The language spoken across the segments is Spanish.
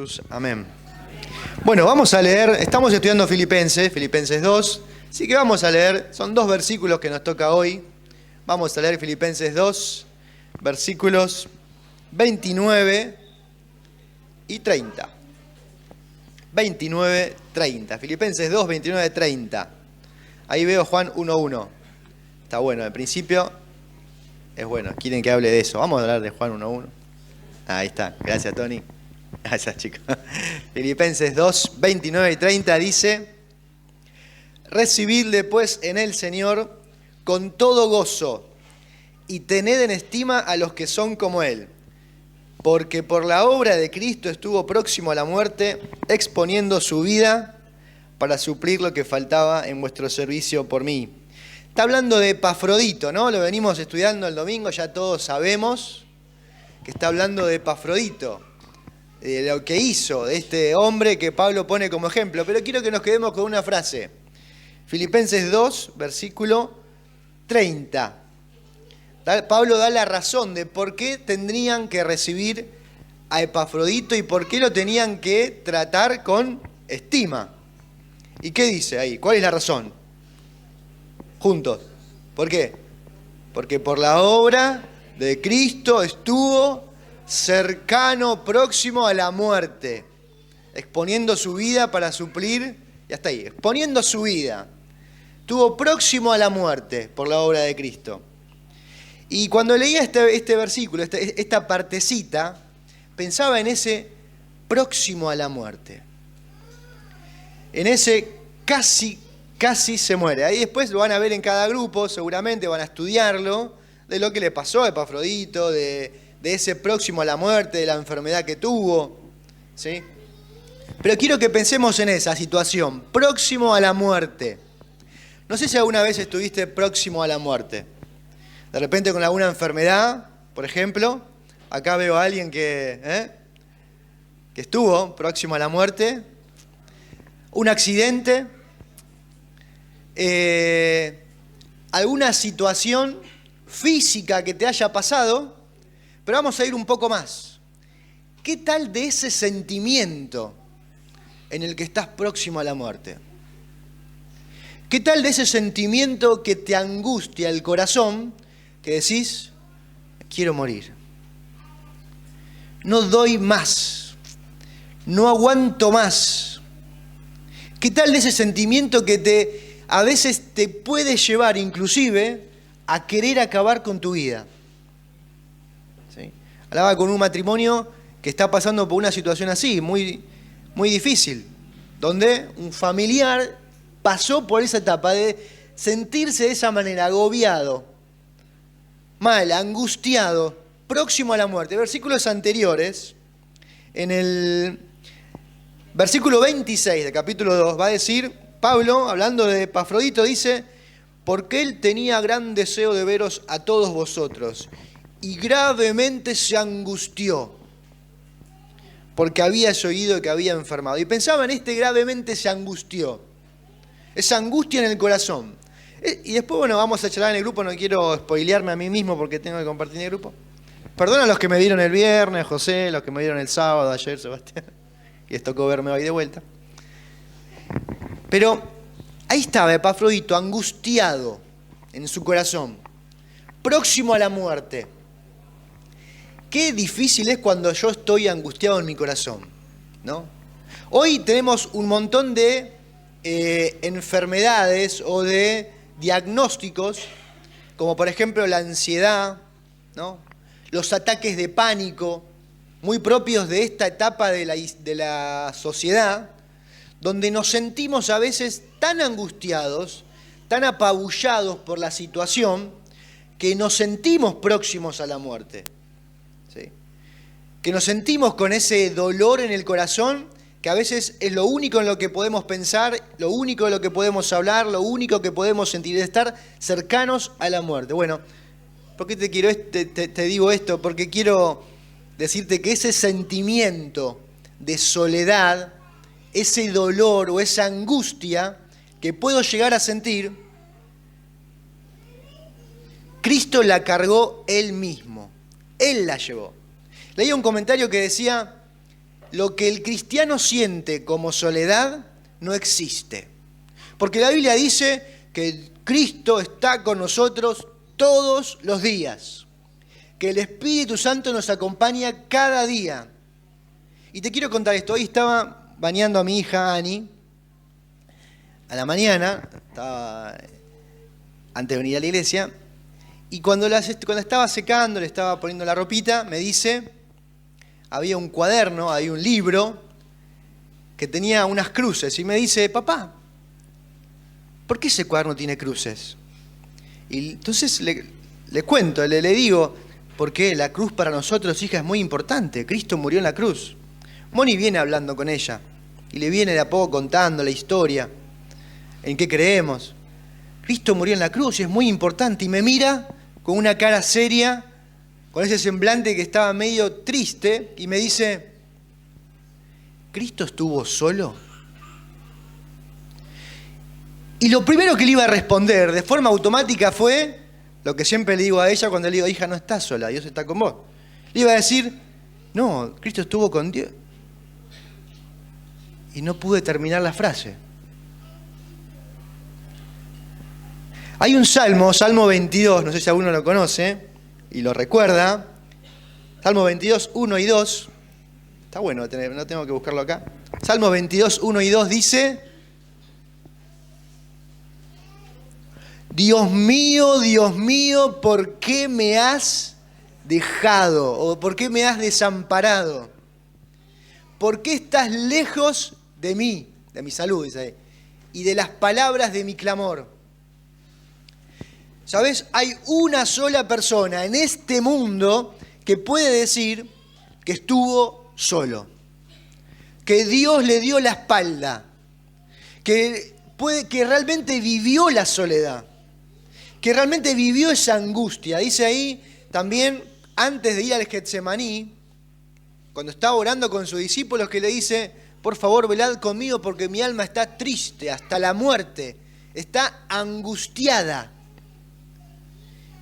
Jesús. Amén. Bueno, vamos a leer, estamos estudiando Filipenses 2, así que vamos a leer, son 2 versículos que nos toca hoy. Vamos a leer Filipenses 2, versículos 29 y 30. 29, 30. Filipenses 2, 29, 30. Ahí veo Juan 1:1. Está bueno, al principio es bueno. Quieren que hable de eso. Vamos a hablar de Juan 1:1. Ahí está. Gracias, Tony. Gracias, chicos. Filipenses 2, 29 y 30 dice: recibidle pues en el Señor con todo gozo y tened en estima a los que son como Él, porque por la obra de Cristo estuvo próximo a la muerte, exponiendo su vida para suplir lo que faltaba en vuestro servicio por mí. Está hablando de Epafrodito, ¿no? Lo venimos estudiando el domingo, ya todos sabemos que está hablando de Epafrodito, de lo que hizo, de este hombre que Pablo pone como ejemplo. Pero quiero que nos quedemos con una frase. Filipenses 2, versículo 30. Pablo da la razón de por qué tendrían que recibir a Epafrodito y por qué lo tenían que tratar con estima. ¿Y qué dice ahí? ¿Cuál es la razón? Juntos. ¿Por qué? Porque por la obra de Cristo estuvo cercano, próximo a la muerte, exponiendo su vida para suplir, ya está ahí, exponiendo su vida. Estuvo próximo a la muerte por la obra de Cristo. Y cuando leía este versículo, esta partecita, pensaba en ese próximo a la muerte. En ese casi se muere. Ahí después lo van a ver en cada grupo, seguramente van a estudiarlo, de lo que le pasó a Epafrodito, de ese próximo a la muerte, de la enfermedad que tuvo, ¿sí? Pero quiero que pensemos en esa situación, próximo a la muerte. No sé si alguna vez estuviste próximo a la muerte. De repente con alguna enfermedad, por ejemplo, acá veo a alguien que estuvo próximo a la muerte, un accidente, alguna situación física que te haya pasado, pero vamos a ir un poco más. ¿Qué tal de ese sentimiento en el que estás próximo a la muerte? ¿Qué tal de ese sentimiento que te angustia el corazón, que decís, quiero morir? No doy más, no aguanto más. ¿Qué tal de ese sentimiento que a veces te puede llevar inclusive a querer acabar con tu vida? ¿Sí? Hablaba con un matrimonio que está pasando por una situación así, muy, muy difícil, donde un familiar pasó por esa etapa de sentirse de esa manera, agobiado, mal, angustiado, próximo a la muerte. Versículos anteriores, en el versículo 26 del capítulo 2, va a decir, Pablo, hablando de Epafrodito, dice: porque él tenía gran deseo de veros a todos vosotros, y gravemente se angustió, porque habías oído que había enfermado. Y pensaba en gravemente se angustió, esa angustia en el corazón. Y después, bueno, vamos a charlar en el grupo, no quiero spoilearme a mí mismo porque tengo que compartir en el grupo. Perdona a los que me vieron el viernes, José, los que me vieron el sábado, ayer, Sebastián, y les tocó verme hoy de vuelta. Pero ahí estaba Epafrodito, angustiado en su corazón, próximo a la muerte. Qué difícil es cuando yo estoy angustiado en mi corazón, ¿no? Hoy tenemos un montón de enfermedades o de diagnósticos, como por ejemplo la ansiedad, ¿no? Los ataques de pánico, muy propios de esta etapa de la sociedad, donde nos sentimos a veces tan angustiados, tan apabullados por la situación, que nos sentimos próximos a la muerte, ¿sí? Que nos sentimos con ese dolor en el corazón, que a veces es lo único en lo que podemos pensar, lo único en lo que podemos hablar, lo único que podemos sentir, es estar cercanos a la muerte. Bueno, ¿por qué te digo esto? Porque quiero decirte que ese sentimiento de soledad, ese dolor o esa angustia que puedo llegar a sentir, Cristo la cargó Él mismo. Él la llevó. Leía un comentario que decía: lo que el cristiano siente como soledad no existe. Porque la Biblia dice que Cristo está con nosotros todos los días, que el Espíritu Santo nos acompaña cada día. Y te quiero contar esto. Hoy estaba bañando a mi hija Ani, a la mañana, estaba antes de venir a la iglesia, y cuando estaba secando, le estaba poniendo la ropita, me dice, había un cuaderno, había un libro, que tenía unas cruces, y me dice, papá, ¿por qué ese cuaderno tiene cruces? Y entonces le cuento, le digo, porque la cruz para nosotros, hija, es muy importante. Cristo murió en la cruz. Moni viene hablando con ella y le viene de a poco contando la historia, en qué creemos. Cristo murió en la cruz y es muy importante. Y me mira con una cara seria, con ese semblante que estaba medio triste, y me dice, ¿Cristo estuvo solo? Y lo primero que le iba a responder de forma automática fue lo que siempre le digo a ella cuando le digo, hija, no estás sola, Dios está con vos. Le iba a decir, no, Cristo estuvo con Dios. Y no pude terminar la frase. Hay un salmo, Salmo 22, no sé si alguno lo conoce y lo recuerda. Salmo 22, 1 y 2. Está bueno, no tengo que buscarlo acá. Salmo 22, 1 y 2 dice, Dios mío, ¿por qué me has dejado? ¿O por qué me has desamparado? ¿Por qué estás lejos de mí, de mi salud, dice ahí, y de las palabras de mi clamor? ¿Sabes? Hay una sola persona en este mundo que puede decir que estuvo solo, que Dios le dio la espalda, que realmente vivió la soledad, que realmente vivió esa angustia. Dice ahí también, antes de ir al Getsemaní, cuando estaba orando con sus discípulos, que le dice, por favor, velad conmigo porque mi alma está triste hasta la muerte, está angustiada.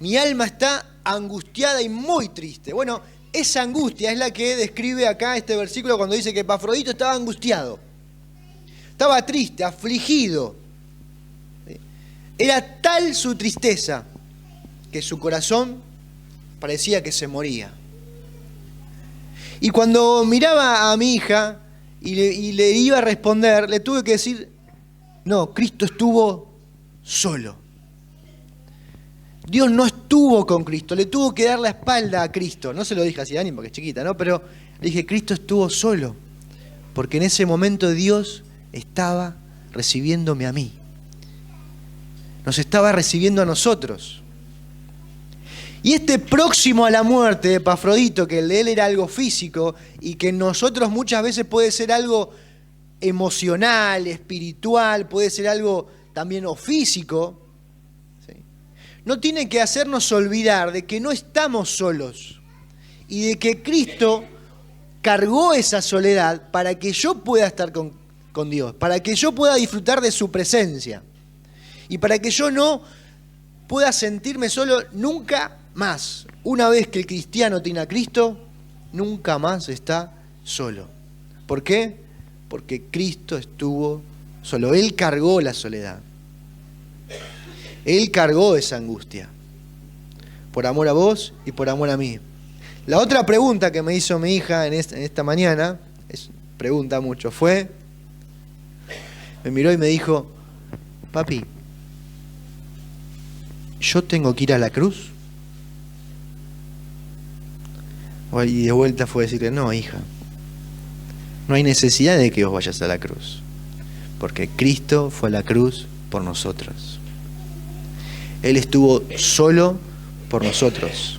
Mi alma está angustiada y muy triste. Bueno, esa angustia es la que describe acá este versículo cuando dice que Epafrodito estaba angustiado. Estaba triste, afligido. Era tal su tristeza que su corazón parecía que se moría. Y cuando miraba a mi hija y le iba a responder, le tuve que decir, no, Cristo estuvo solo. Dios no estuvo con Cristo, le tuvo que dar la espalda a Cristo. No se lo dije así a Dani porque es chiquita, ¿no? Pero le dije, Cristo estuvo solo, porque en ese momento Dios estaba recibiéndome a mí. Nos estaba recibiendo a nosotros. Y este próximo a la muerte de Epafrodito, que el de él era algo físico y que en nosotros muchas veces puede ser algo emocional, espiritual, puede ser algo también o físico, no tiene que hacernos olvidar de que no estamos solos y de que Cristo cargó esa soledad para que yo pueda estar con Dios, para que yo pueda disfrutar de su presencia y para que yo no pueda sentirme solo nunca más. Una vez que el cristiano tiene a Cristo, nunca más está solo. ¿Por qué? Porque Cristo estuvo solo. Él cargó la soledad. Él cargó esa angustia, por amor a vos y por amor a mí. La otra pregunta que me hizo mi hija en esta mañana, pregunta mucho, me miró y me dijo, papi, ¿yo tengo que ir a la cruz? Y de vuelta fue decirle, no, hija, no hay necesidad de que vos vayas a la cruz, porque Cristo fue a la cruz por nosotros. Él estuvo solo por nosotros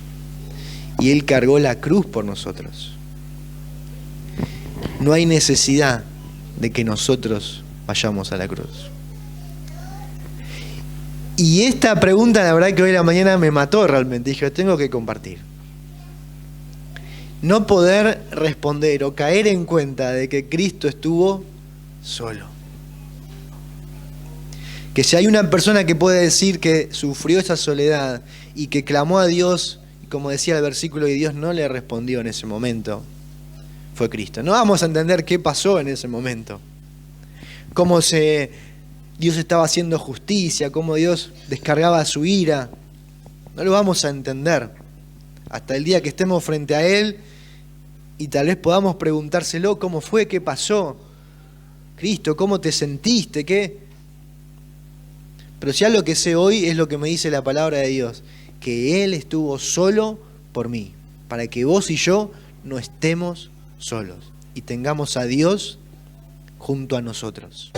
y Él cargó la cruz por nosotros. No hay necesidad de que nosotros vayamos a la cruz. Y esta pregunta, la verdad que hoy en la mañana me mató realmente. Dije, tengo que compartir. No poder responder o caer en cuenta de que Cristo estuvo solo. Que si hay una persona que puede decir que sufrió esa soledad y que clamó a Dios, y como decía el versículo, y Dios no le respondió en ese momento, fue Cristo. No vamos a entender qué pasó en ese momento. Dios estaba haciendo justicia, cómo Dios descargaba su ira. No lo vamos a entender hasta el día que estemos frente a Él y tal vez podamos preguntárselo cómo fue, qué pasó. Cristo, ¿cómo te sentiste? ¿Qué? Pero ya lo que sé hoy es lo que me dice la palabra de Dios, que Él estuvo solo por mí, para que vos y yo no estemos solos y tengamos a Dios junto a nosotros.